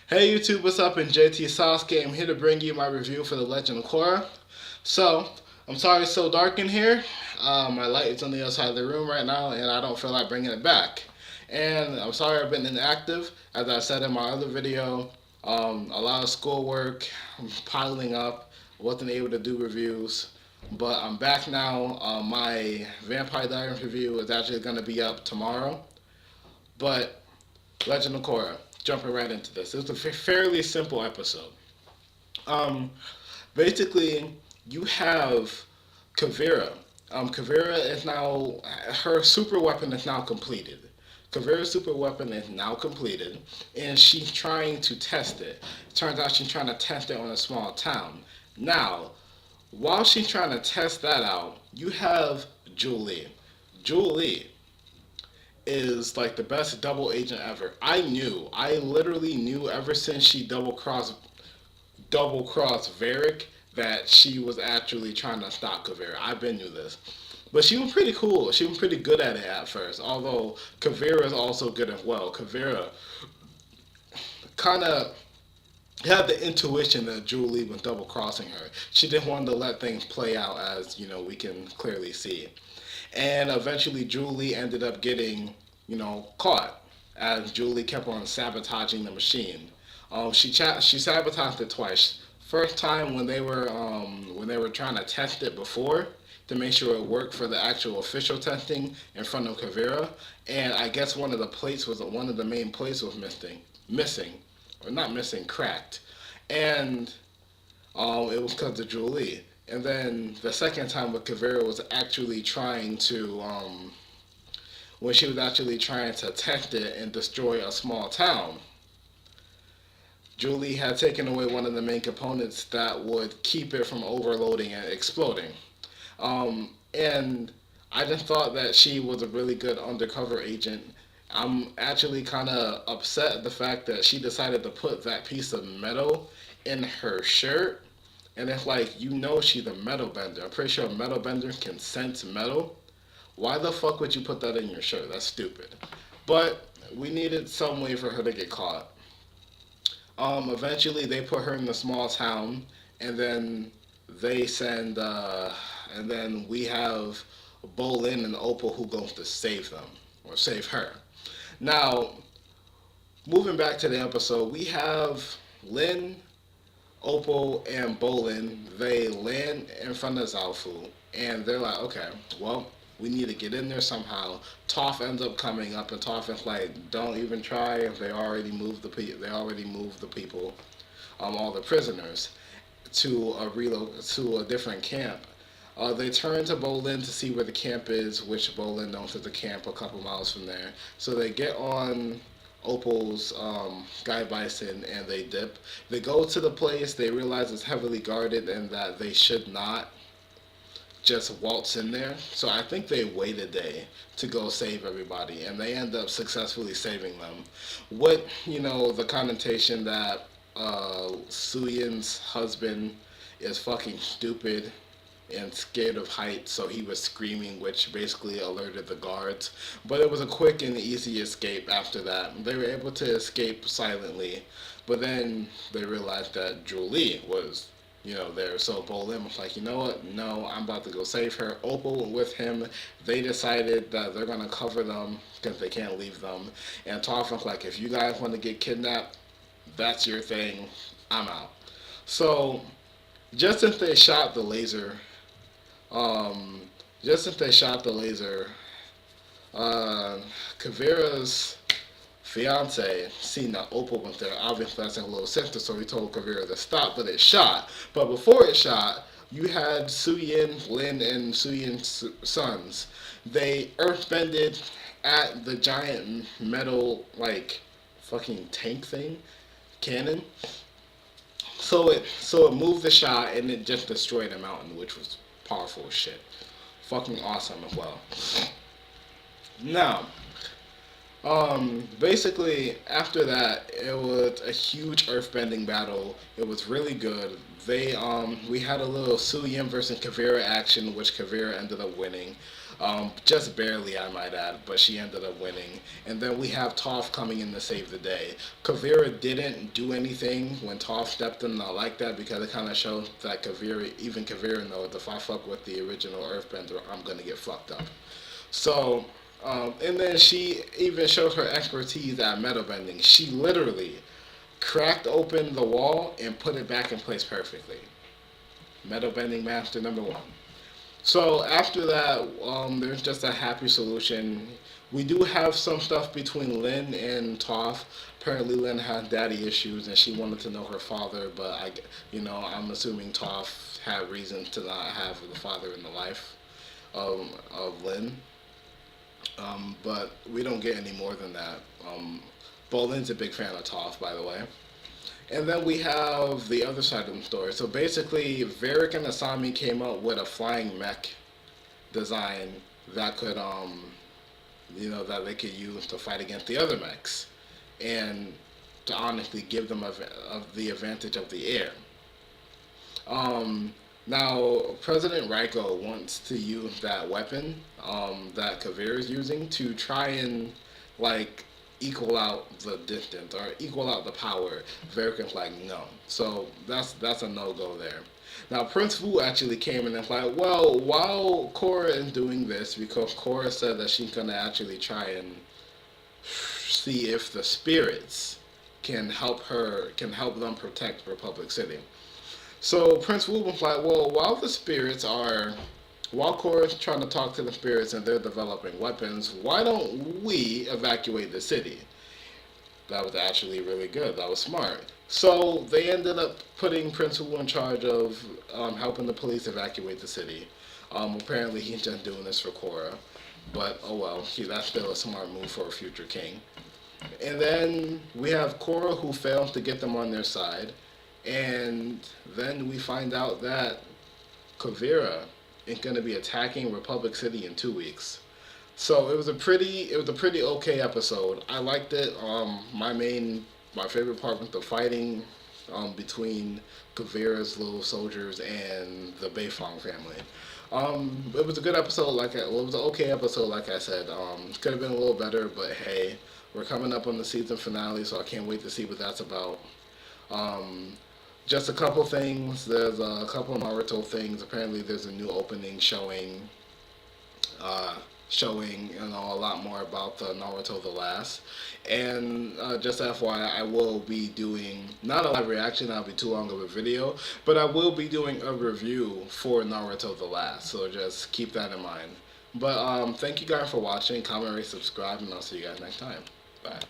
Hey YouTube, what's up? In JT Sasuke, I'm here to bring you my review for The Legend of Korra. So, I'm sorry it's so dark in here. My light is on the other side of the room right now, and I don't feel like bringing it back. And I'm sorry I've been inactive. As I said in my other video, a lot of schoolwork piling up. Wasn't able to do reviews, but I'm back now. My Vampire Diaries review is actually going to be up tomorrow. But Legend of Korra. Jumping right into this. It was a fairly simple episode. Um, Basically, you have Kavira. Kavira is now her super weapon is now completed. Kavira's super weapon is now completed, and she's trying to test it. Turns out she's trying to test it on a small town. Now, while she's trying to test that out, you have Julie. Julie is like the best double agent ever. I literally knew ever since she double crossed Varric that she was actually trying to stop Kavira. I've been knew this. But she was pretty cool. She was pretty good at it at first. Although Kavira is also good as well. Kavira kind of had the intuition that Julie was double crossing her. She didn't want to let things play out, as we can clearly see. And eventually Julie ended up getting, caught as Julie kept on sabotaging the machine. She sabotaged it twice. First time when they were trying to test it before to make sure it worked for the actual official testing in front of Kavira, and I guess one of the main plates was missing, or not missing, cracked, and it was because of Julie. And then the second time with Kavira was actually trying to when she was actually trying to test it and destroy a small town. Julie had taken away one of the main components that would keep it from overloading and exploding. And I just thought that she was a really good undercover agent. I'm actually kind of upset at the fact that she decided to put that piece of metal in her shirt. And it's like, she's a metal bender. I'm pretty sure a metal bender can sense metal. Why the fuck would you put that in your shirt? That's stupid. But we needed some way for her to get caught. Eventually, they put her in the small town, and then they send, and then we have Bolin and Opal who goes to save them or save her. Now, moving back to the episode, we have Lynn, Opal, and Bolin. They land in front of Zaofu, and they're like, okay, well, we need to get in there somehow. Toph ends up coming up, and Toph is like, "Don't even try. They already moved the people, all the prisoners, to a different camp." They turn to Bolin to see where the camp is, which Bolin knows is a camp a couple miles from there. So they get on Opal's Guy Bison and they dip. They go to the place. They realize it's heavily guarded and that they should not just waltz in there. So I think they wait a day to go save everybody, and they end up successfully saving them. What the connotation that Suyin's husband is fucking stupid and scared of heights, so he was screaming, which basically alerted the guards. But it was a quick and easy escape after that. They were able to escape silently, but then they realized that Julie was there. So Bolin was like, you know what? No, I'm about to go save her. Opal with him. They decided that they're gonna cover them because they can't leave them. And Toph was like, if you guys want to get kidnapped, that's your thing. I'm out. So just since they shot the laser, um, just since they shot the laser, uh, Kavira's fiance seen that Opal went there. Obviously, that's a little center, so he told Kavira to stop, but it shot. But before it shot, you had Suyin, Lin, and Suyin's sons. They earthbended at the giant metal, like, fucking tank thing, cannon. So it moved the shot and it just destroyed a mountain, which was powerful as shit. Fucking awesome as well. Now, Basically, after that, it was a huge earthbending battle. It was really good. We had a little Suyin versus Kavira action, which Kavira ended up winning. Just barely, I might add, but she ended up winning. And then we have Toph coming in to save the day. Kavira didn't do anything when Toph stepped in. I like that because it kind of showed that even Kavira knows if I fuck with the original Earthbender, I'm gonna get fucked up. So, and then she even showed her expertise at metal bending. She literally cracked open the wall and put it back in place perfectly. Metal bending master number one. So after that, there's just a happy solution. We do have some stuff between Lynn and Toph. Apparently, Lynn had daddy issues and she wanted to know her father, but I'm assuming Toph had reason to not have the father in the life of Lynn. But we don't get any more than that. Bolin's a big fan of Toph, by the way. And then we have the other side of the story. So basically, Varric and Asami came up with a flying mech design that could, that they could use to fight against the other mechs, and to honestly give them of the advantage of the air. Now, President Raiko wants to use that weapon that Kavir is using to try and like equal out the distance or equal out the power. Verican's like no, so that's a no go there. Now Prince Wu actually came in and like, well, while Korra is doing this, because Korra said that she's gonna actually try and see if the spirits can help them protect Republic City. So Prince Wu was like, well, while Korra's trying to talk to the spirits and they're developing weapons, why don't we evacuate the city? That was actually really good. That was smart. So they ended up putting Prince Wu in charge of helping the police evacuate the city. Apparently he's just doing this for Korra. But oh well, that's still a smart move for a future king. And then we have Korra who fails to get them on their side. And then we find out that Kavira is going to be attacking Republic City in 2 weeks. So it was a pretty okay episode. I liked it. My favorite part was the fighting between Kavira's little soldiers and the Beifong family. It was a good episode. It was an okay episode. Like I said, could have been a little better, but hey, we're coming up on the season finale, so I can't wait to see what that's about. Um, just a couple things. There's a couple of Naruto things. Apparently, there's a new opening uh, showing a lot more about the Naruto the Last. And just FYI, I will be doing not a live reaction. That'll be too long of a video, but I will be doing a review for Naruto the Last. So just keep that in mind. But thank you guys for watching. Comment, rate, subscribe, and I'll see you guys next time. Bye.